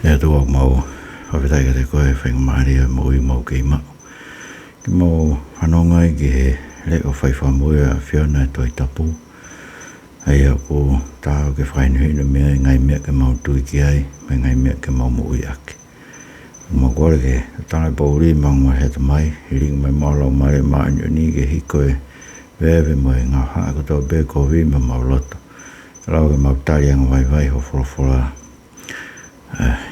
e tua mau hawhitai ka te koe whaingamahari mau I mau kei mau. Ki mau whanongai ki he leo whaiwhamui a whiona e toi tapu. Ai a ko tāo ke whainuhina mea ngai mea ke mau tui ki ai, me ngai mea ke mau mui ake. Mau kore ke tāna pauri mangwa he ta mai, hiring mai maulau mare maanyo ni ke hiko e wewe mo e ngā haa ko tau be ko wima mau loto. Lau ke mau tari anga vai ho wholofola.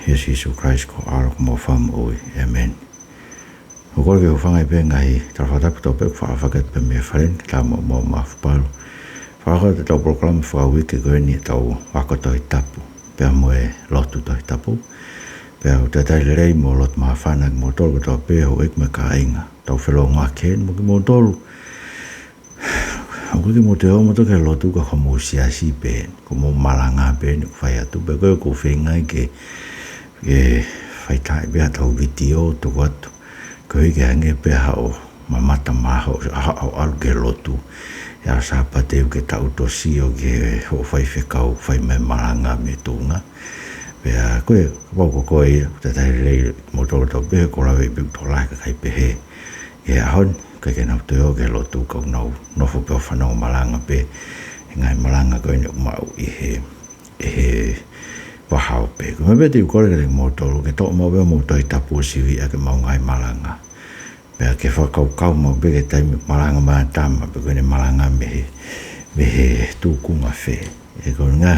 Yes, Jesu Christ ko aro ko mau whamu ui. Amen. Ho kore ke uwhangai pe ngai tarwhatapu tau pe whaafakat pe mea wharen ki tā mau mafuparu. Whakata te tau proklama whawiki koe ni tau wakoto I tapu. Pea mo e lotu tau I tapu. Pea o te taile rei mo lotu maa whana ki mo tolu tau pe ho ik me ka inga. Tau whelo ngā ken mo ki mo tolu. Ko ki mo te o mo toke lotu ka komo siasi pe. Ko mo malanga pe ni whai atu. Pea koe ko whengai ke whaitai pea tau video tu watu. Koe ke hange pe hao mamata maho hao alu ke lotu. Ya sapa te ke tau tosi o ke ho whai whekau whai mai malanga me tunga. Pea koe wako koe te tai rei mo tolo tau pehe ko lawe I biu tolai ka kai pehe. E ahon kai ke nau te o ke lotu kau nau nofo peo whanau malanga pe. Ngai malanga koe ni umau I he wahao pe. Ko me peti ukore ke mo tolo ke tō mau peo mo toi tapu siwi a ke mau ngai malanga. Pea ke whakau mau pe ke taimi malanga maa tama pe koe ni malanga mehe tūkunga whe. E koe ngā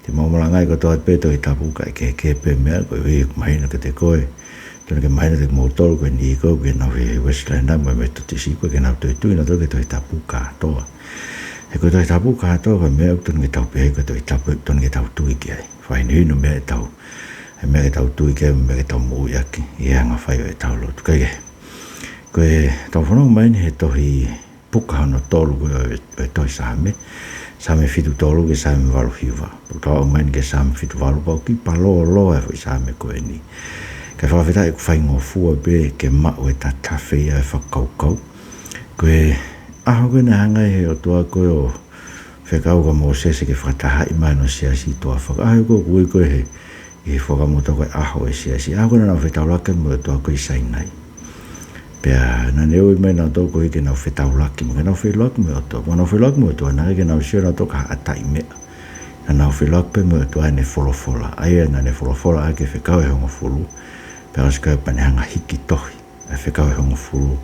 te mau malanga I ko toa pe toi tapu kai ke pe mea koe wei mahina ke te koe. Tuna ke mahina te mo tolo koe ni koe ke nau he Westlander mai me to te si koe ke nau toi tui na toa ke toi tapu katoa. E koe toi tapu katoa koe mea tuna ke tau pe koe toi tapu tuna ke tau tui ki ai. Whaini hinu mea tau. E mea ke tau tui ki ai mea ke tau mui aki. I hanga whai o e tau lotu kai ke. Koe tau whanau mai ni he tohi puka hano tolu koe o e tohi Saame. Saame fitu tolu ke Saame walu hiwa. Tau mai ni ke Saame fitu walu pau ki paloa loa e Saame koe ni. Kai whawhita e ku whaingo fua be ke mau e ta tawhia e whakaukau. Koe aho koe na hangai he Otua koe o whekau ka mo sese ke whakataha I mai no siasi toa whakaho koe kui koe he I whakamoto koe aho e siasi. Aho koe na whetau lake mo Otua koe sainai. Pea na neo I mai nau tau koe ke nau whetau laki mo ke nau whelak mo Otua. Mo nau whelak mo Otua na ke nau sio nau tau ka atai mea. Na nau whelak pe mo Otua ne wholofola. Aia na ne wholofola ake whekau e hongo fulu. Pea ska pane hanga hiki tohi. A whekau e hongo fulu.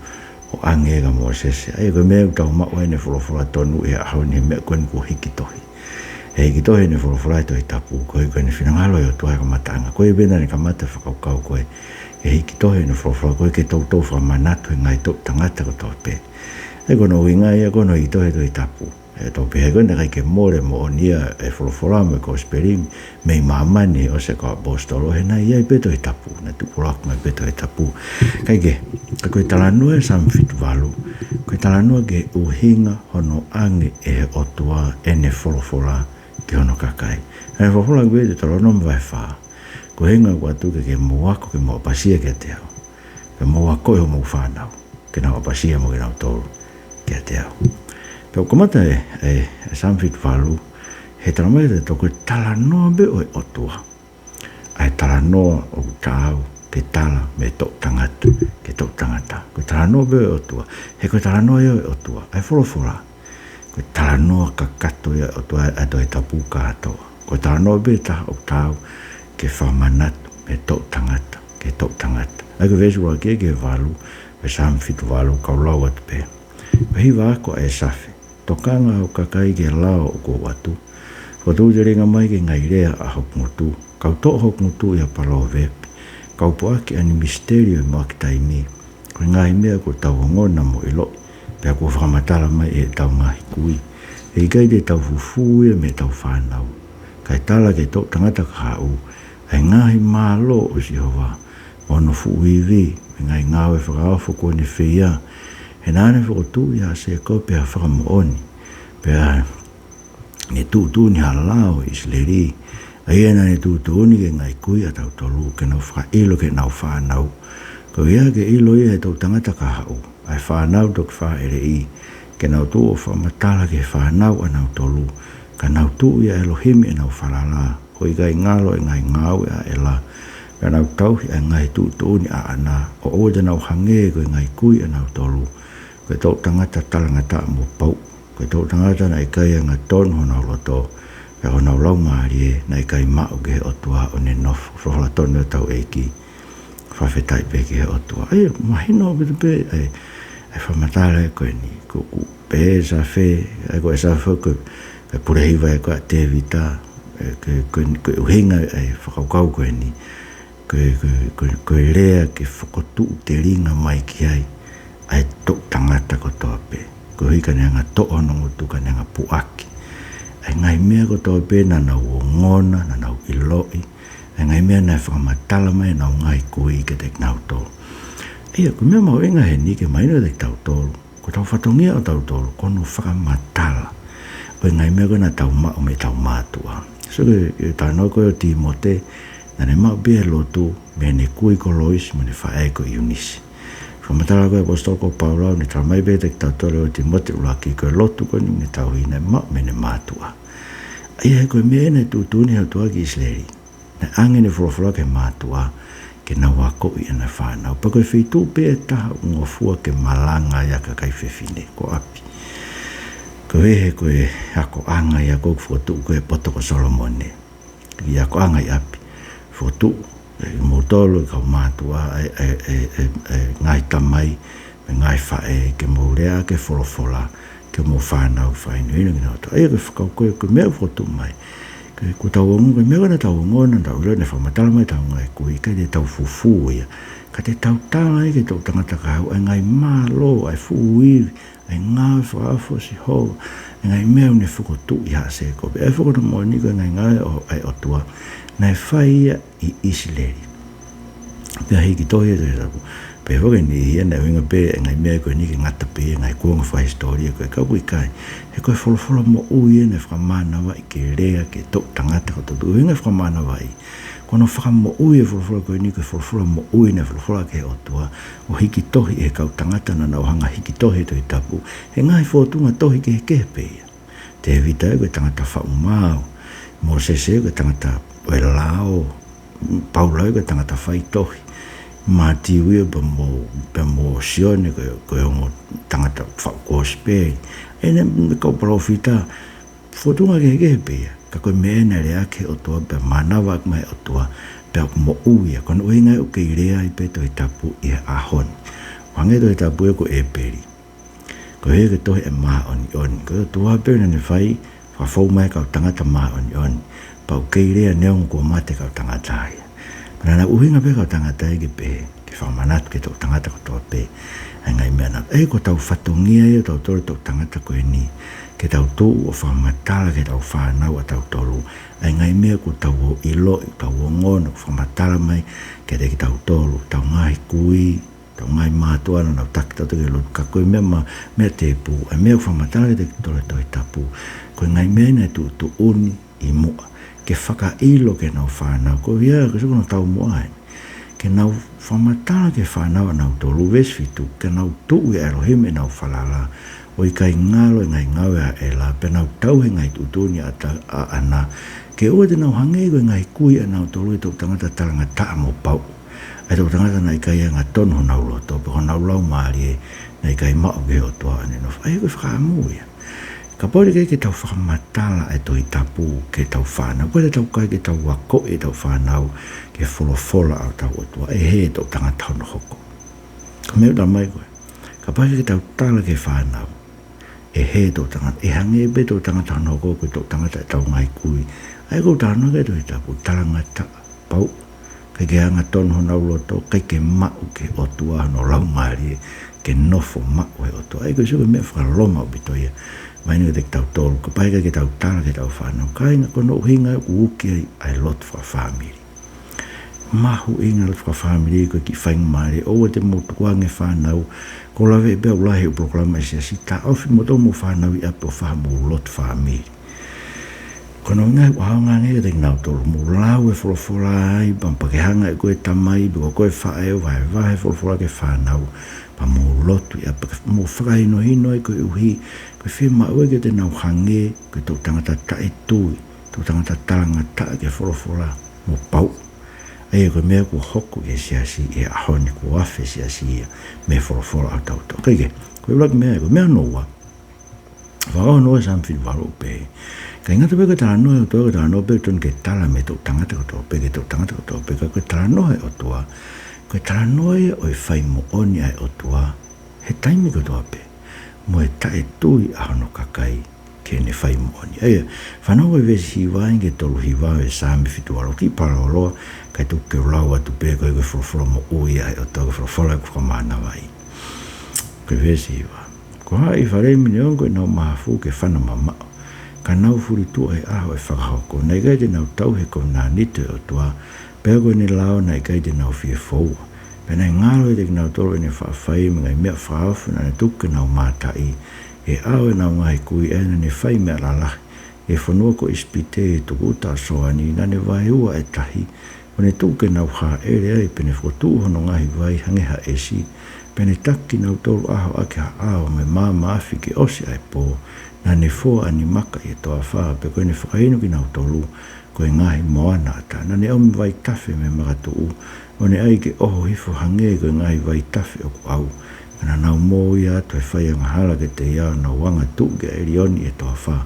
O angega mo sese. Aia koe mea utau mao e ne wholofola tonu e ahau ni mea koe ni ko hiki tohi. E hiki tohi ne wholofola e toi tapu. Koe koe ne whinangalo e Otua e kamatanga. Koe bena ne kamata whakaukau koe. E hiki tohe no whawhawha koe ke tau tau whamanatu e ngai tau tangata ko tau pe. E kono winga ia kono I tohe toi tapu. E tau pe he koe kai ke more mo o nia e whawhawha me ko speri mei mamani o se ka bostolo he nai ia I pe toi tapu. Na tukulak mai pe toi tapu. Kai ke koe Talanoa e Saame fitu walu. Koe Talanoa ke uhinga hono ange e Otua e ne whawhawha ki hono kakai. E whawhawha ke te Talanoa mwai whaa. Ko henga kua tuke ke moako ke mo pasia ke te au. Ke moako e ho mo fanau. Ke nau pasia mo ke nau tolu ke te au. Peo komata e Saame fitu walu. He talamai te toko Talanoa be o e Otua. Ai Talanoa o tāu ke tala me tok tangata. Ke tok tangata. Ko Talanoa be o e Otua. He ko Talanoa e o e Otua. Ai wholofola. Ko Talanoa ka kato e Otua e toi tapu katoa. Ko Talanoa be ta o tāu. Ke whamanatu, me tau tangata, ke tau tangata. Ai ko vesu wa ke walu, pe Saame fitu walu kau lau atu pe. Pe hiwa ako e safe, tokanga o kakai ke lao o ko watu. Watu te ringa mai ke ngai rea a hok ngutu, kau to hok ngutu ia palo vepi. Kau po aki ani misterio mo aki taimi, ko ngai mea ko tau ngona mo ilo, pe ako whamatala mai e tau ngahi kui. E ikai te tau fufu e me tau whanau. Kai tala ke tau tangata ka hau, ai ngahi malo o si hoa, ono fuiwi, ngai ngawe whakaawha ko ne whia, he nane whakotu ia se ko pia whakamooni, pia ne tūtū ni halao isleri, ai ena ne tūtū ni ke ngai kui a tau tolu, ke nau whakailo ke nau whanau, ko ia ke ilo ia he tau tangata ka hau, ai whanau tok whaere I, ke nau tū o whamatala ke whanau a nau tolu, ka nau tū ia Elohim e nau whalala, ko I gai ngalo e ngai ngau e la Pena tau hi ngai tu tu ni ana o de nau hange ko ngai kui ana tolu. Ko tau tangata talanga ta mo pau. Ko tau tangata nai kai nga ton hono loto. Pe hono lau marie nai kai ma o ge Otua o ne nof rola ton tau eki. Fa fetai pe ge Otua. Ai mahino be ai fa matale ko ni ko pe sa fe ai ko sa fo ko pure hi vai ko te vita ko hinga ai fa kau ko ni ko lea ke whakotu te ringa mai ki ai tō tangata ko tōpe. Ko hui ka neanga tō onongo tu ka neanga puaki. Ai ngai mea ko tōpe na nau o ngona, na nau iloi. Ai ngai mea nai whakamatala mai nau ngai kui ke te nau tō. Ia, ko mea mau inga he ni ke maina te tau tōru. Ko tau whatongia o tau tōru, kono whakamatala. Ko ngai mea ko na tau mao me tau mātua. So ke tāno ko o Timote, na ne mau bea lotu me ne kui ko lois me ne whae ko iunisi. Whamatala koe apostol ko Paulau ne tau mai bea te tau tore o Timote ulaki koe lotu ko ni ne tau hine mau me ne mātua. Ia koe mea ne tūtuni hau tua ki Isleri. Ne ange ne whulawhula ke mātua ke na wako i ana whanau. Pa koe whitu bea taha ungofua ke malanga ia ka kai whewhine ko api. Ko he koe ako anga ia kou whuatu koe poto ko Solomone. Ia ako anga i api. Fotu mo tolo ka matua ngai tamai me ngai fae ke mo rea ke folofola ke mo fanau fainu ina no to ai ke ko me fotu mai ke ku tau ngo me na tau ngo na tau le ne fa matala mai tau ngai ku i ke te tau fufu ia ka te tau tala ke tau tangata ka ngai malo ai fui ai nga fa fo si ho ngai me ne fuku ia se ko e fuku mo ni ko ngai o ai Otua nai whaia i Isleri. Pea hiki tohi e te rapu. Pea whake ni hia nai winga pe ngai mea koe niki ngata pe ngai kuanga whai historia koe kau i kai. He koe wholowhola mo ui e nai whakamanawa i ke rea ke tok tangata ko totu. Winga whakamanawa i. Kono whakamo ui e wholowhola koe ni koe wholowhola mo ui nai wholowhola ke Otua. O hiki tohi e kau tangata na nau hanga hiki tohi toi tapu. He ngai whotunga tohi ke he pea. Te vita e koe tangata whaumau. Mo sese koe tangata e lao, Paulau ka tangata whai tohi. Mati ui pa mo sione koe ongo tangata whako spei. E ne kau profita, whotunga ke pea. Ka koe mea rea ke Otua, pe manawa mai Otua, pe ako mo uia. Kono ui ngai uke i rea i pe toi tapu i ahon. Wange toi tapu e ko e peri. Ko he ke tohi e maa oni oni. Ko Otua pe ne whai, whafau mai kau tangata maa oni oni. Pau kei rea neong ko mate kau tangata ia. Mana na uhinga pe kau tangata ia ke pe, ke whamanatu ke tau tangata ko toa pe. Ai ngai mea na, ko tau whatongia ia tau tore tau tangata koe ni. Ke tau tō o whamatala ke tau whanau a tau tolu. Ai ngai mea ko tau o ilo, tau o ngono, whamatala mai, ke te ki tau tolu. Tau ngai kui, tau ngai mātua na nau taki tau ke lotu. Ka koe mea te pu, ai mea whamatala ke te tole toi tapu. Koe ngai mea na tu uni i mua. Ke whakailo ke nau whanau. Ko ia, ke suko tau moain. Ke nau whamatala ke whanau nau tolu vesfitu. Ke nau tuu e Elohim e nau whalala. O i kai ngalo e ngai ngau e la. Pe nau tau he ngai tutuni a ana. Ke ua te nau hangei koe ngai kui e nau tolu e tau tangata talanga taa mo pau. E tau tangata nai kai e ngā tono nau loto. Pe ho nau lau maari e nai kai mao ke Otua ane no. Ai koe whakamu ia. Ka pori ke tau whakamatala e toi tapu ke tau whanau. Koe tau kai ke tau wako e tau whanau ke wholofola au tau Otua. E he tau tangata hono hoko. Ka mea uta mai koe. Ka pori ke tau tala ke whanau. E he tau tangata. E hange e be tau tangata hono hoko koe tau tangata e tau ngai kui. Ai kou tāno ke toi tapu talangata pau. Kai ke hanga tono honau loto. Kai ke mau ke Otua hono lau maari ke nofo mau he Otua. Ai koe suke mea whakaloma o bitoia. Mai ni te tau tolu, ka pai ke tau tala ke tau whanau. Ka inga kono uhinga uki ai lot wha whamiri. Mahu inga lot wha whamiri ko ki whainga maare. Oua te motuange whanau. Ko lawe e bea ulahi u proklama sia si ta ofi moto mo whanau i apo whamu lot whamiri. Kono ngai wahao ngange te ngau tolu. Mo lau e wholofola ai, pampakehanga e koe tamai, biko koe whae o vahe wholofola ke whanau. Pa mo lotu ia pa mo whakaino hino e koe uhi koe whima ue ke te nau hange koe tau tangata tae tui tau tangata talanga tae ke wholofola mo pau Ai ko mea ku hoko ke siasi e ahoni ku afe siasi me forofora au tau tau. Kaike, ko lak mea ko mea noa. Wao noa sam fi walo pe. Ka ingata pe ka Talanoa o toa ka Talanoa pe ton ke tala me tau tangata ko toa pe ke tau tangata ko toa pe ka Talanoa o toa. Ko Talanoa o fai mo oni ai o toa. He taimi ko toa pe. Mo e tae tui ahono kakai ke ne fai mo oni. Ai, fanau e vesi hiwain ke tolu hiwa e Saame fitu alo ki para oloa kai tu ke lau atu pe ko e forofora mo ui ai o toa forofora ko kamana vai. Ko vesi hiwa. Ko hai whare mine ongo e nau mahafu ke whana mamao. Ka nau furi tu ai aho e whakahoko. Nei gai te nau tau he ko nā nite o tua. Pea koe ni lao nei gai te nau fie foua. Pea nei ngaro e te nau tolo e ne whaafai me ngai mea whaafu na ne tuke nau mātai. E aho e nau ngai kui e ne whai mea lalahi. E whanua ko ispite e tuku uta soani na ne vai ua e tahi. O ne tuke nau haa ere ai pene whotu hono ngahi vai hangeha e si. Pene taki nau tolu aho ake ha ao me maa maafi ke osi ai po. Na ne fōa ani maka i e toa whaa pe koe ne whakainu ki nau tolu. Koe ngahi moana ata. Na ne omi vai tafe me makatu u. O ne ai ke oho hifo hange koe ngahi vai tafe o ku au. Kana nau mō ia to e whai anga hala ke te iao nau wanga tuke e rioni e toa whaa.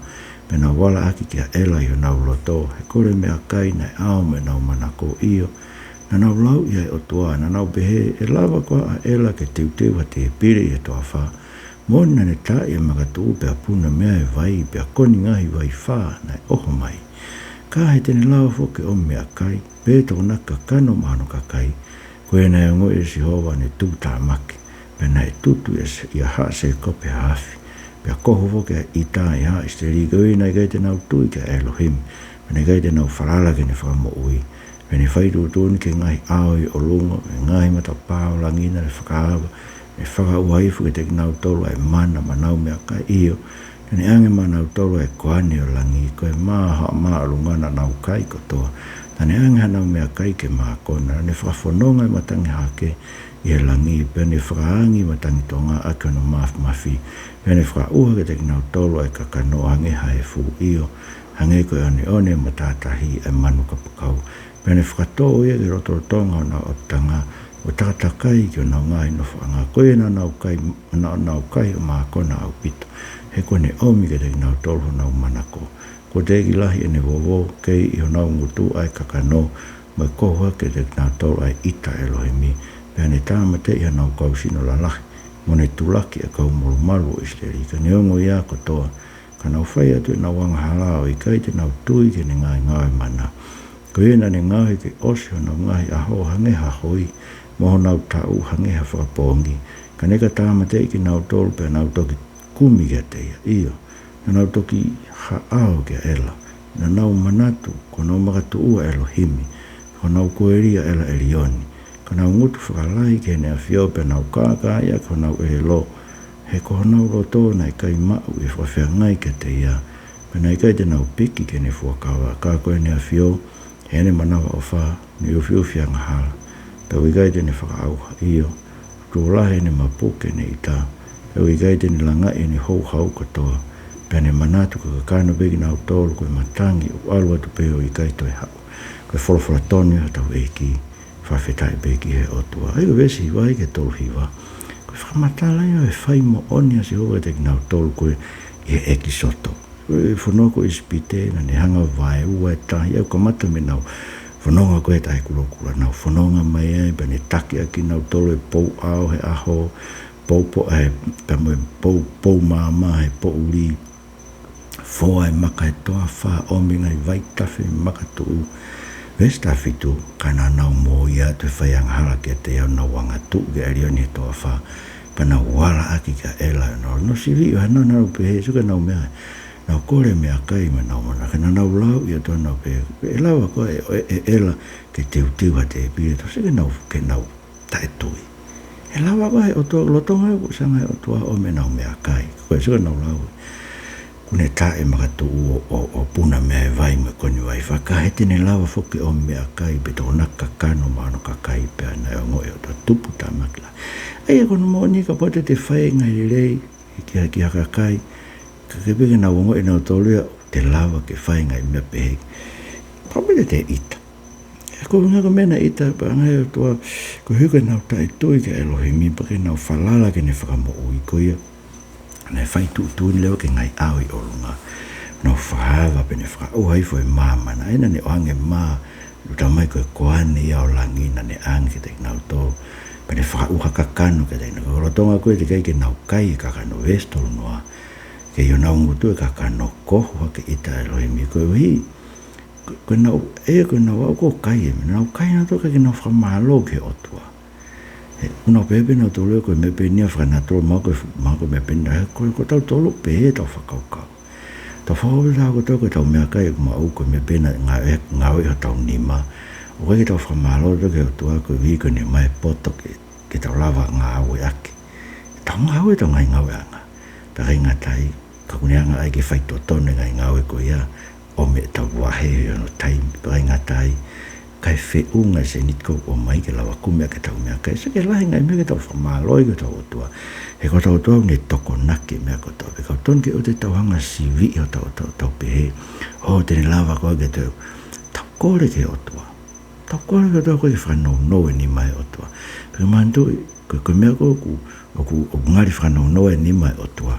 Me nau wala aki ki a ela i o nau loto. He kore mea kai nai ao me nau manako iyo. Na nau lau ia e Otua, na nau behe e lava koa a ela ke teuteu ha te e pire i e toa whaa. Moni na ne ta i e makatu pe a puna mea e vai, pe a koni ngahi vai whaa na e oho mai. Ka he tene lava foke o mea kai, pe toko naka kano mahano ka kai, koe na e ngoi e si hoa ne tūta maki, pe na e tutu i a haa se kope haafi, pe a koho foke a ita i haa isteri koe na i gai te nau tui ka Elohim, pe na i gai te nau whalala ke ne whakamo ui. Pene whairu tōni ke ngai aoi o lungo, e ngai mata pāo langina le whakaawa, e whakauhaifu ke te nau tolo e mana manau mea kai iyo, tene ange manau tolo e koane o langi, koe maa maa lungana nau kai kotoa, tane ange hanau mea kai ke maa kona, ne whakafononga i matangi hake i e langi, pene whakaangi matangi tonga ake no mafi, pene whakauha ke te nau tolo e kakano ange hae fu iyo, hange koe one matatahi e manu kapakau, pene whakatoa ia ki roto tonga o nau aptanga o takatakai ki o nau ngai no whanga koe na nau kai o maa kona au pito he kone omi ke te nau tolu nau manako ko te eki lahi ene wowo kei i o nau ngutu ai kakano mai kohua ke te nau tolu ai ita Elohimi pene tāma te ia nau kausino lalahi mo ne tulaki e kau molu malu o isteri ka neongo ia kotoa ka nau whai atu e nau wanga halao i kai te nau tui ke ne ngai ngai mana ko ina ne ngahi ke osio na ngahi aho hangeha hoi, moho nau tau hangeha whakapongi, ka neka tāma te ki nau tolu pe nau toki kumi kia teia, iyo, na nau toki haao kia ela, na nau manatu, ko nau makatu ua Elohimi, ko nau koeria ela Elioni, ko nau ngutu whakalai ke ne awhio pe nau kākāia, ko nau lo, he ko nau roto na i kai mau i whawhia ngai kia teia, pe na i kai te nau piki ke ne fuakawa, kā koe ne awhio, ene manawa o wha, ni uwhiuwhi anga hala. Pau i gai tene whakaauha iyo, tūlahe ne mapuke ne ita. Pau i gai tene langai ne hou hau katoa. Pene manatu ka kakano begi nau tolu koe matangi o alua tu peo i gai toi hau. Koe wholofora tonu hatau eki, whawhetai begi he Otua. Ai o vesi hiwa i ke tolu hiwa. Koe whakamatala ia e whai mo onia si hoa te nau tolu koe i he eki soto. Whanoko ispite na ne hanga vai ua e tahi au kamata me nau whanonga koe tahi kula nau whanonga mai e bane taki aki nau tolo e pou ao he aho pou mama he pou uri fōa e maka he toa wha ominga i vai tawhi maka tuu vesta fitu kana nau mō ia te whaianga hala ke te au nau wanga tuu ke arioni he toa wha pana wala aki ka ela no siri hana nau pehe suka nau mea nau kore mea kai me nau mana, kena nau lau ia tō nau pe, e lawa koe e ela ke teu ha te e pire tō, se ke nau tae tui. E lawa koe o tō lotonga e kusanga e o tō o me nau mea kai, koe se nau lau. Kune tae makatu o puna mea e vai me koni vai, whaka he tene lawa foke o mea kai, pe tō naka kano maano ka kai pe ana e o ngoe o tō tupu tā makila. Ai e kono mōni ka pote te whae ngai rei, ki haka kai, ka kepeke na wongo e nau tolua te lawa ke whai ngai mea pehe. Pamele te ita. Ko nga ko mena ita pa nga to ko huga na ta to ke Elohim pa ke na falala ke ne fa mo i ko ia ne fai tu leo ke ngai au i olunga no fa pe ne fa o ai foi mama na ina ne ange ma lu ta mai ko ane ia o langi na ne ange te na to pe ne fa u ka kanu ke ne ko tonga ko te ke na kai ka no vesto no ke yo na ngutu ka kano ko ke ita Elohim ko hi ko na ko kai na to ka na fra malo ke Otua no bebe no to le ko me pe ni fra na to ma ko me pe na ko to lo pe to fa ka to fa o la ko to me kai ma o ko me pe na nga o to ni ma o ke to fra malo to ke Otua ko vi ko ni mai poto ke to lava nga o ya ke to nga o to nga nga ta nga tai ka ku nga ai ke fa to ne nga o ko ya o me ta wahe no time bringa tai kai fe unga se nitko o mai ke lawa kumea ke tau mea kai se ke lahi ngai me ke tau whamaloi ke tau Otua he ko tau Otua ne toko nake mea ko tau pe kau ton ke o te tau hanga sivi o tau pehe o tene lava koa ke tau kore ke Otua tau kore ke tau koe whanau noe ni mai Otua pe mantu ko mea ko o ngari whanau noe ni mai Otua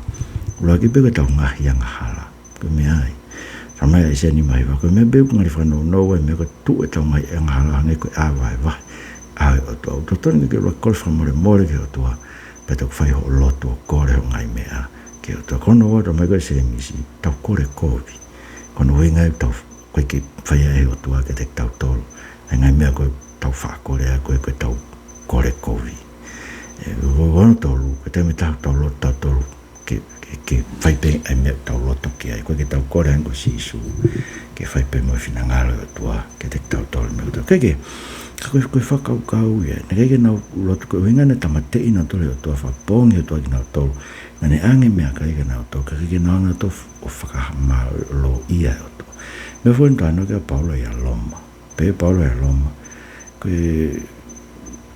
ula ki pe ke tau ngahi anga hala ko mea ai Saame ai se ni mai ko me be ngali fa no me ko tu e tau mai ngala ngai ko va o to ton ke lo kol fa more ke Otua pe to fa ho loto ko re ngai me a ke to kono o me ko se mi si tau ko re ko vi kono we ngai tau ko ke fa e Otua ke te tau tol ngai me ko tau fa ko re ko tau ko re ko vi o to lu ke te me tau lo tau ke fai pe ai me tau loto ki ai ko ke tau kore ango sisu ke fai pe mo fina ngalo Otua ke te tau tol me to ke ko fa kau ia ne ke na loto ko winga na tamate ina to le Otua fa pongi Otua ki na to na ne ange me ka ke na to ke na na to o fa ma lo ia Otua me fo ntano ke Paulo ya loma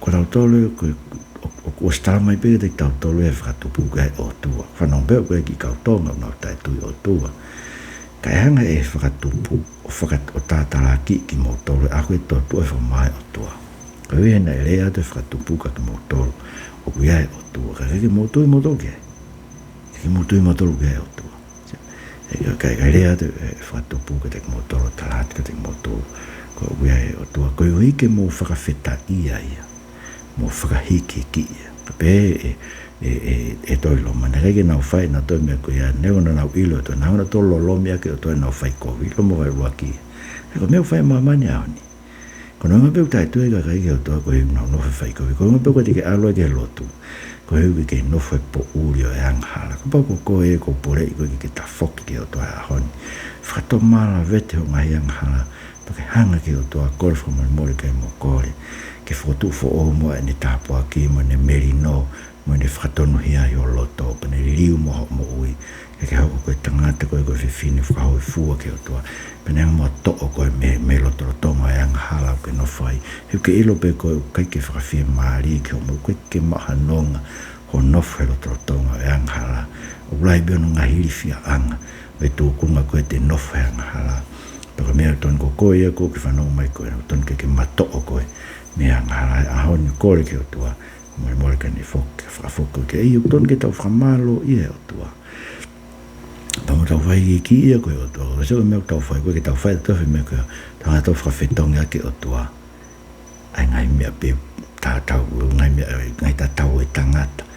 ko tau tole o sta mai pe te tau tolu e whakatupu kai Otua. Whanau beo koe ki kautonga nau tai tui Otua. Kai hanga e whakatupu o tātala ki mo tolu ako e tōtua e whamai Otua. Ka ui hena e rea te whakatupu ka ki mo tolu o kuia e Otua. Ka keke mo tui mo tolu kei. Keke mo tui mo tolu kei Otua. Kai rea te whakatupu ka te mo tolu talati ka te mo tolu ko kuia e Otua. Ko ui ke mo whakawheta ia mo whakahiki ki ia. Pe e toi lo mana ke na fai na toi me ko ia ne ona na ilo to na ona to lo mia ke to na fai ko ilo mo vai luaki. E ko me fai mama ni ani. Ko no me pe tai tu ga ke to ko no fai ko me pe ko ke alo ke lotu. Ko e ke no fai po ulio e anghala. Ko ko e ko pore ko ke ta fok ke to a hon. Frato mala vete o mai anghala. Porque hanga ke to a kol fo mo ke mo kore. Ke fotu fo o mo ne tapo aki mo ne merino mo ne fratonu hia yo loto pe ne liu mo ui ke hau ko tangata ko fini fo hau fu ke to pe ne mo to ko me loto to mo yang hala ke no fai ke ilo pe ko ke fra fi mari ke mo ke ma hanonga ho no fe loto to mo yang hala o blai be no ngahiri fi anga be tu ku ma ko te no fe yang hala to me ton ko ia ko ke fa no mai ko ton ke mato ko me angala a hon kore ke Otua mo ka ni fok ke i ton ke tau famalo i Otua pa mo tau vai ki ia ko Otua so me tau fai ko ke tau fai to me ko ta tau fetong ya ke Otua ai ngai me pe ta tau ngai ta tau e tangata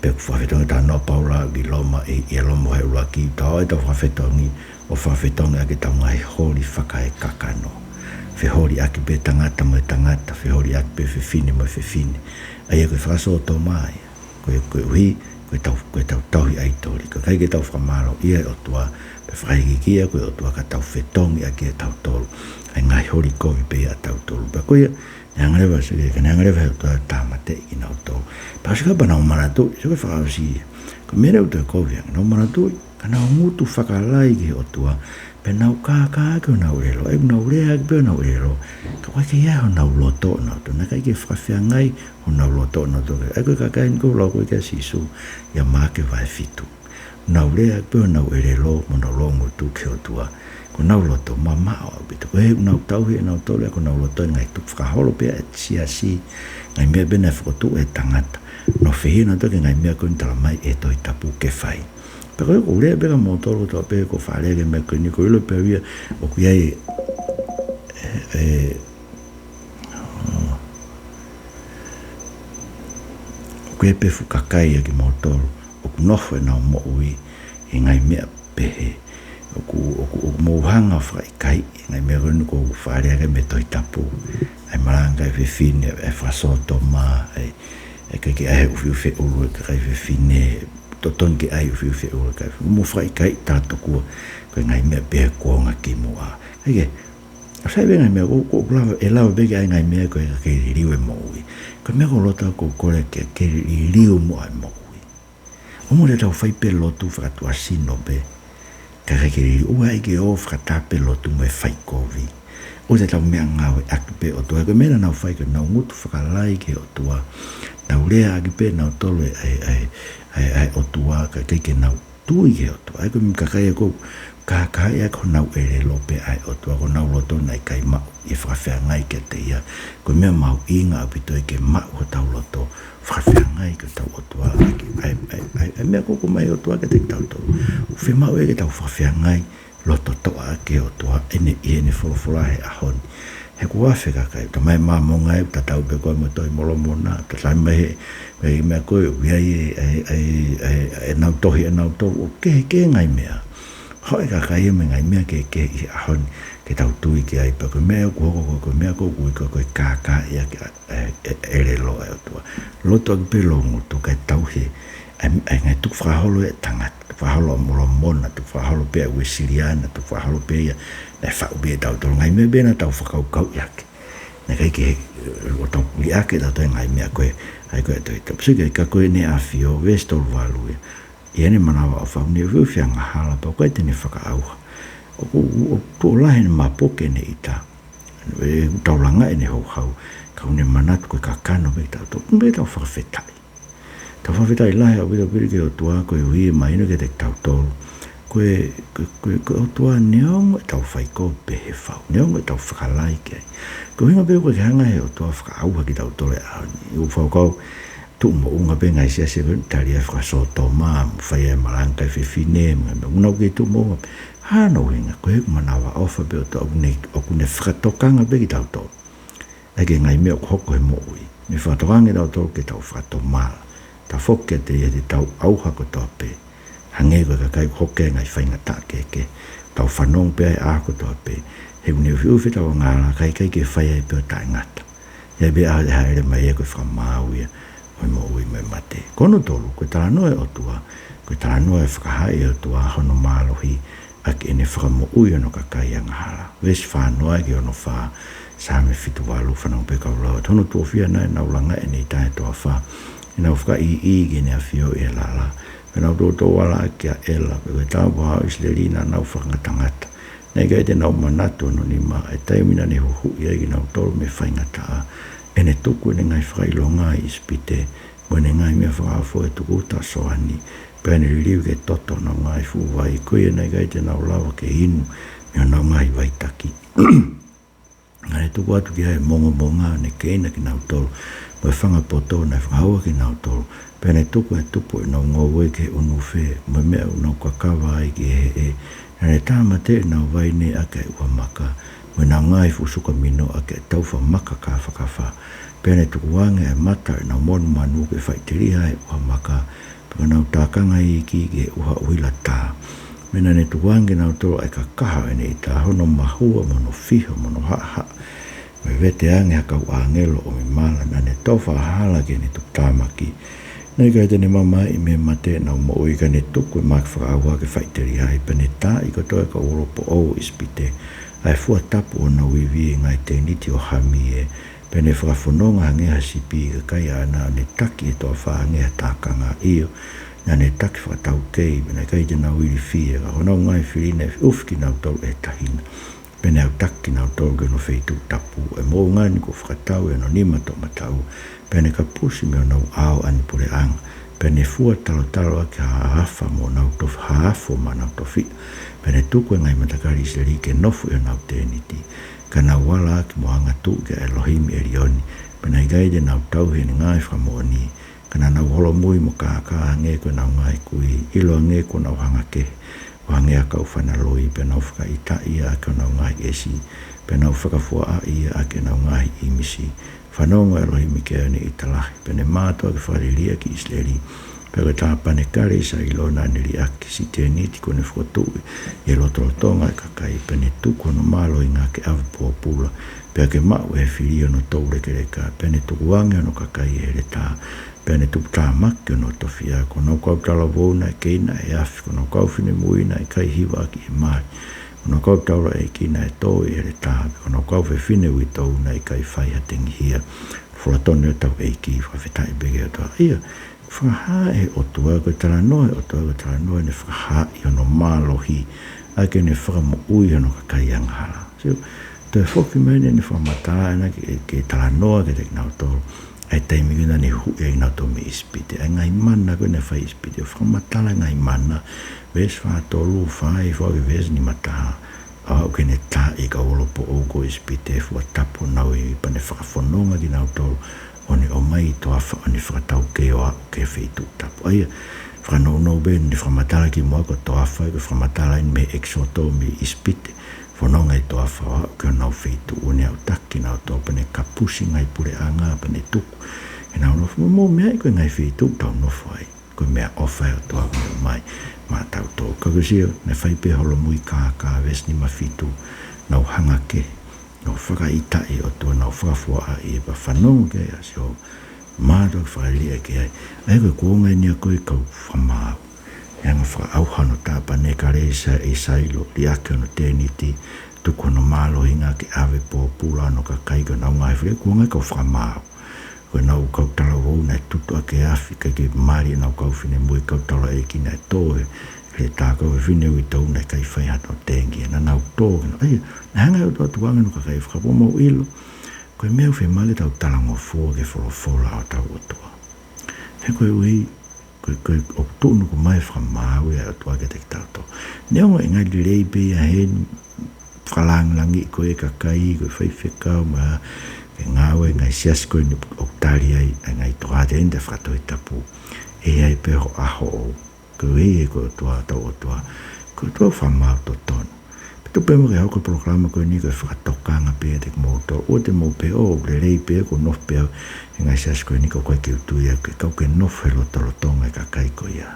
pe fa fetong ta no paula gi loma e loma e luaki ta fetong o fa fetong ya ke tau ngai holi fakai kakano fe hori aki pe tangata mo tangata fe hori aki pe fe fine ai ko fraso to mai ko wi ko tau ai tori ko kai ke tau famalo ia Otua pe frai ki ko Otua ka tau fetong ia ke tau tol ai ngai hori ko pe ia tau tol pa ko ia ngare va se ke ngare va to tamate ki no to pa se ka bana mana to se ko fa si ko mera to ko via no mana to kana mutu fakalai ki Otua pe nau ka ko nau relo e nau rea pe nau relo ka wa ke ia nau loto no to na kai ke frafia ngai o nau loto no to e ko ka ko lo ko ke sisu ya ma ke vai fitu nau rea pe nau relo mo no longo tu ke Otua ko nau loto mamao bito ko he nau tau he nau tole ko nau loto ngai tu whakaholo pia e si ngai mea bena whakotu e tangata no whihina toke ngai mea ko tala mai e toi tapu ke whai pero ko lea bega mo tolo to pe ko whalege mea ko ni ko ilo pe wia o ku iai ko e pe fukakai ki mo tolo o ku noho e nau mo ui i ngai mea pehe o mo hanga whai kai ngai mea runu ko whalege me toi tapu ai maranga e whiwhine e whasoto ma e ke ai uwhi ulu e kai whiwhine toton ke ai uwhi ulu kai mo whai kai tato kua ko ngai mea pehe kuonga ki mua eke sai venga ngai mea ko lava e lava bege ai ngai mea ko e ke riu e mo ui ko mea ko lota ko kore ke riu mo ai mo ui o mo le tau whai pe lotu whakatu asino be ka ke riu ua ike o whakata pe lotu mo e whai kovi o te tau mea ngau e aki pe o tua ko mena nau whai ko nau ngutu whakalai ke o tua nau lea aki pe nau tolo ai o tua ka keike nau tui ke o tua ai ko mi kakai e kou kakai e ko nau ere lope ai o tua ko nau loto nai kai mau i whakawhea ngai ke te ia ko mea mau inga apito e ke mau o tau loto whakawhea ngai ke tau o tua ai mea koko mai o tua ke te tau tau u whi mau e ke tau whakawhea ngai loto toa ke o tua ene i ene wholowhola he ahoni he kua wheka kai ta mai maa mo ngai ta tau pe koe mo toi molo mona ta tai mai he mea koe uiai e nau tohi e nau tohu o ke ngai mea hoi ka kai me ngai mea ke i ahoni ke tau tui ke ai pa ko mea ko mea ko ka ia ke ere lo e tua loto ke pelo ngutu kai tau he ai ngai tu whaholo e tangat whaholo molo mona tu whaholo pe ue siriana tu whaholo pe ia na whau be tau tolo ngai mea bena tau whakau kau iake na kai ke o tau puli ake tau toi ngai mea koe ai koe toi tau psike ka koe ne awhio vestol walu ia i ene manawa o whau ne whianga hala pa koe tene whakaauha o tu lahe ne mapoke ne ita e taulanga ene hou hau kau ne manatu koe kakano me tau tau kumbe tau whakawhetai tau whawhetai lahe o wita piri ke o tua koe ui maino ke te tau tolu koe o tua neongo e tau whaiko pehe whau neongo e tau whakalai ke koe hinga peo koe ke hanga he o tua whakaauha ki tau tole ahoni u whau kau tu mo unga pe ngai sia se taria whakasoto maa whai e maranga e whiwhine unau ke tu mo hano hinga koe manawa ofa pe o tau o kune whakatokanga pe ki tau tolu eke ngai mea hoko he mo ui me whakatokangi tau tolu ke tau whakatomala ta foke te ia te tau auha ko tau pe hange ko ka kai hoke ngai whainga ta ke tau whanong pe ai ako tau pe he une uwhi tau ngāla kai ke whai ai pe o tai ngata ia be a haere mai e koe whakamau ia oi mo ui me mate kono tolu Koe Talanoa e Otua Koe Talanoa e whakahai e Otua hono mālohi aki ene whakamo ui ono ka kai angahala wes whanoa ki ono wha Saame fitu walu whanong pe kaulawa tono tuofia nai naulanga e nei tae toa wha ina whaka i gene a whio e lala pena o tō wala aki a ela pe koe tāpo hao islerina nau whakangatangata nei kai te nau manatu no ni ma e taimina ne huhu i egi nau tolu me whaingataa ene tuku ene ngai whakailonga i ispite mo ene ngai mea whakafo e tuku ta soani pene ririu ke toto nau ngai fuwai koe nei kai te nau lawa ke inu mea nau ngai waitaki ngare tuku atu ki hae mongo monga ne keina ki nau tolu mo e whanga poto na whakaua ki nau tolu pene tuku e tupu e nau ngowe ke unu whe mo mea unau kakawa ai ki he nane tāma te nau waine ake ua maka mo nau ngai fusuka mino ake tauwha maka ka whakawha pene tuku wange e mata e nau monu manu ke whaitiriha e ua maka pene nau tākanga i ki ke uha uila tā mena ne tuwangi nau tolo ai ka kaha ene i tā hono mahua mono fiho mono haa me vete ange haka u angelo o me mala na ne tofa hala ke ne tuk tāmaki nei kai tene mama i me mate nau mo ui ka ne tuku e mak whakaua ke whaiteri hai pene tā i ka toi ka uropo au ispite ai fua tapu o nau iwi ngai te niti o hami e pene whakafononga hangeha sipi ka kai ana ne taki e toa wha hangeha tākanga iyo na ne taki whakatau kei pene kai te nau iri fia ka honau ngai whirine ufki nau tau e tahina pene au taki nau tau ke no wheitu tapu e mō ngani ko whakatau e no nima to matau pene ka pusi me o nau ao ani pure anga pene fua talo ake haafa mo nau tofi haafo ma nau tofi pene tuku ngai matakari Israeli ke nofu e nau teniti kana wala ake mo anga tu ke Elohim Elioni pene gaide nau tauhi ni ngai whamoni kana nau holo mui mo ka nge ko nau ngai kui ilo nge ko nau hangake wange akau whanaloi pe nau whaka ita ia ake nau ngai esi pe nau whakafua a ia ake nau ngai imisi whanonga Elohim ke ni italahi pene mātua ke whariria ki Israeli pero ta pane kare sa ilona nili ake si teniti kone whakotui e lotolotonga e kakai pene tuku no malo inga ke avipua pula pe ke mau e whiria no toure ke reka pene tuku wange no kakai e re ta pene tuku tā maki no tofia kono kau tala wona e keina e afi kono kau whine muina e kai hiwa ki e mai kono kau taura e kina e tō e re tā kono kau whine ui tau na e kai whai hatengi hia fulatone o tau e ki whawhetai bege o tau ia whakaha e Otua Koe Talanoa e Otua Koe Talanoa ne whakaha i ono mālohi ake ne whakamo ui ono kakai anghala so te whoki mene ne whamata ana ke Talanoa ke te kinau tōru ai taimi kuna ne hu e inau tō me ispite ai ngai mana koe ne whai ispite o whamatala ngai mana ves whatolu whai whai ves ni mataha au ke ne tā i ka olopo o ko ispite fua tapu nau i pane whakawhanonga ki nau tōru one o mai toafa o ni whakatau ke o au ke wheitu tapu. Aia, whanau no ben ni whamatala ki mua ko toafa, ko whamatala in me exoto me ispite, whanonga i toafa o au ke o nau wheitu, o ne au taki nau tō pane kapusi ngai pure anga, pane tuku, e nau nofu, mo mea i koe ngai wheitu, tau nofu ai, koe mea ofa o toa mea mai, ma tau tō. Kakusio, ne whaipe holo mui kā ves ni mawhitu, nau hangake, no whakaita i o tua nau whakafua a i e pa whanonga ke a si o mātua ki whakalia ke ai. Ai koe kuonga ni a koe kau whamau. E anga whakaauhano tāpa ne ka reisa e sailo li ake ono teniti tuku no mālo hinga ke ave po pula no ka kaiga nau ngai while kuonga kau whamau. Koe nau kau tala wau na tutu ake afi kai ke mari nau kau whine mui kau tala e ki na toe le tākau e whine ui tau na kai whai hata o tengi na nau tōgina. Ai, na hanga o tō tuanga no ka kai whakapomo ilo. Koe mea whi male tau talango fua ke wholofola o tau Otua. He koe ui, koe o tūnu ko mai whamau e o tua ke te ki tau tō. Neonga i ngai lirei pe a hen whalangi koe ka kai, koe whai whekau ma ke ngāwe ngai sias koe ni o tari ai, ngai toate enda whakatoi tapu. E ai pe ho aho o. Koe e koe Otua tau Otua. Koe Otua whamau to tonu. Peto pe mo ke hau koe programa koe ni koe whakatokanga pe te kimoto. O te mo pe o le rei pe ko nof pe au. E ngai sias koe ni koe ke utui au ke kau ke nof he lotolotonga ka kai koe ia.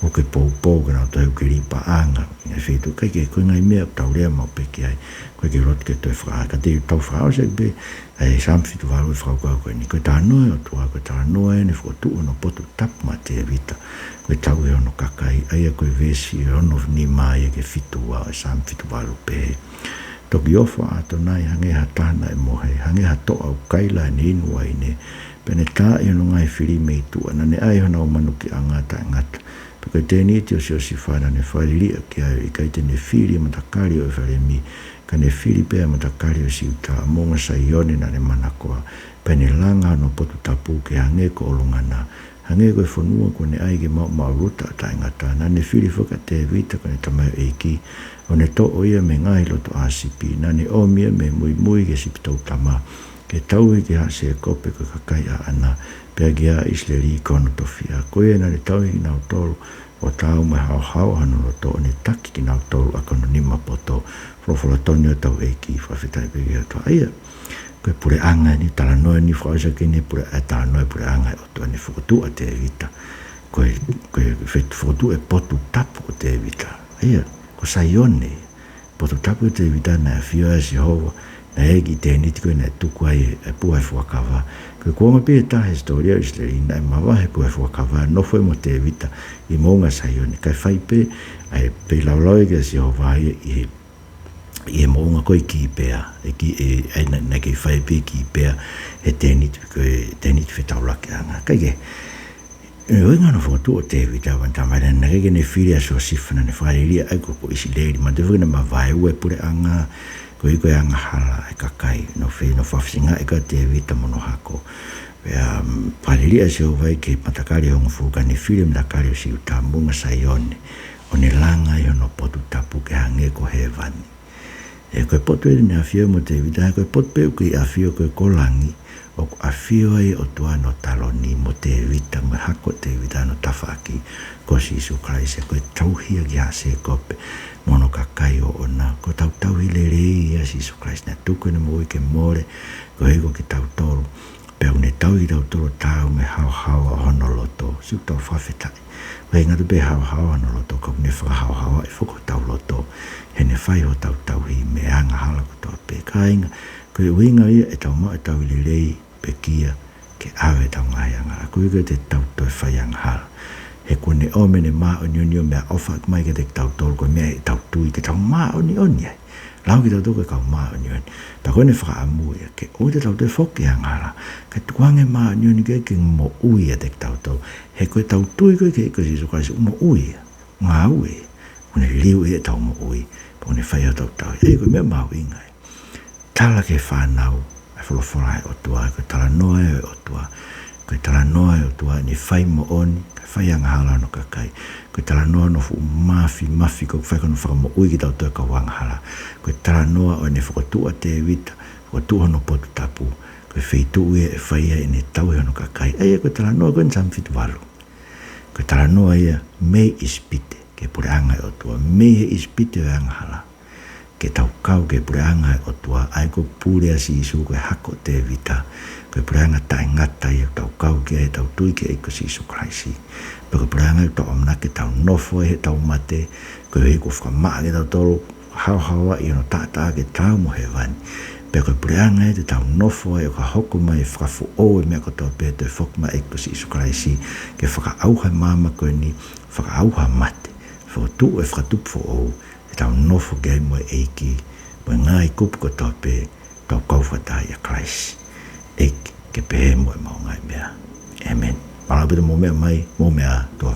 O ke pou ka nau tau ke ripa anga. Ngai whetu kai ke koe ngai mea tau rea mau pe ki ai. Koe ke rot ke toi whaka. Ka te tau whakao se pe ai samfitu walu e whakau koe ni. Koe Talanoa o Otua. Koe Talanoa e ne whakotu ono potu tapu ma te vita. Koe tau e ono kakai, aia koe vesi e ono ni mai e ke fitu wau, e sam fitu walu pe. Toki ofa ato nai hange hatana e mohe, hange hato au kaila e ne inu ai ne, pene tā e ono ngai whiri mei tua, na ne ai hana o manuki a ngata e ngata. Peko te niti o si whana ne whariria ki ai, i kai te ne whiri matakari o e whare mi, ka ne whiri pēa matakari o si uta, monga sa ione na ne manakoa, pene langa no potu tapu ke hange ko olongana, hange koe whanua ko ne aige mau ruta ta ingata, na ne whiri whaka te vita ko ne tamau eiki, o ne to o ia me ngai loto asipi, na ne o mia me mui ke sipi tau tama, ke tau e ke hase e kope ko kakai a ana, pia ki a Israeli kono tofia, koe na ne tau i nau tolu, o tau mai hau hano loto, o ne taki ki nau tolu a kono nima poto, wholofola toni o tau eiki, whawhetai pegi atua, aia, koe pure anga ni Talanoa ni whaosa ki ni pure Talanoa pure anga o toa ni whakotu a te evita. Koe whakotu e potu tapu o te evita. Ia, ko saione, potu tapu o te evita na whio e si hova, na egi te niti koe na tuku ai e pua e whakava. Koe kuonga pia ta historia Israeli na e mawa he pua e whakava, no fwe mo te evita i monga saione. Kai whai pe, ai pe laulau ke si hova ai i e mounga koe ki pēa, e na kei whai pē ki pēa, e tēnit whetau lake anga. Kai ke, e oi ngana whakatu o te wita wantamai, na kei ne whiri a so sifana, ne whareria ai ko isi leiri, ma te whakana ma vai ue pure anga, koe anga hala e kakai, no whafisinga e ka te wita mono hako. Palilia se o vai ke matakari hong fuka ni film matakari o si utamunga saione o ni langa i ono potu tapu ke hange ko hevani koe potu e ni afio mo te vita koe potu peu ki afio koe kolangi o afio ai o tuano taloni mo te vita mo hako te vita no tafaki ko si Isu Kraise koe tauhia ki hase kope mono kakai o ona ko tau hile rei a si Isu Kraise na tuku na mo ke more ko hego ki tau tolu peu ne tau i tau tolu tau me hao honoloto si tau whawhetai wei ngatu be hao honoloto ko ne whakahao e whoko tau loto he ne whai ho tau hi me anga hala ko tau pe kainga ko e winga ia e tau ma e tau hile rei pe kia ke awe tau ngai anga ko i te tau toi whai anga hala he kone o mene maa o nionio mea ofa mai ke te tau tolu ko mea e tau tui ke tau maa o ni oni ai lau ki tau toko e kau maa o ni oni pa kone whakaamu ia ke o te tau te whoki angara ke tuange maa o ni oni ke mo ui a te tau tolu he koe tau tui koe ke iko si Isu Kraise mo ui ngā ui kone liu e tau mo ui pa kone whai o tau tau e koe mea maa winga tala ke whanau e wholofora e Otua koe talanoa e Otua koe talanoa e Otua ni whai mo oni whai anga hala no kakai koe talanoa no fu mafi ko whai kono whakamo ui ki tau toi ka wanga hala koe talanoa o ne whakotua te vita whakotua no potu tapu koe wheitu ue e whai e ne tau e no kakai eia koe talanoa koe nsam fitu walu koe talanoa ia mei ispite ke pure anga e Otua mei he ispite o anga hala ke tau kau ke pure anga e Otua ai ko pure asi Isu koe hako te vita koe puranga tae ngata i tau kau ki e tau tui ki e ko si Isu Kraise pe koe puranga i tau amna ke tau nofo e he tau mate koe hei ko whamaa ke tau tolu hawa i no tata ke tau mo he wani pe koe puranga e te tau nofo e ka hoko mai e whakafu o e mea kotoa pe te whokma e ko si Isu Kraise ke whakaauha mama koe ni whakaauha mate whakatu e whakatupfo o e tau nofo ke mo e eiki mo ngai kupu kotoa pe tau kauwhatai a Kraise ek ke pe mo e maunga mea amen para pe mo mea mai mo mea tua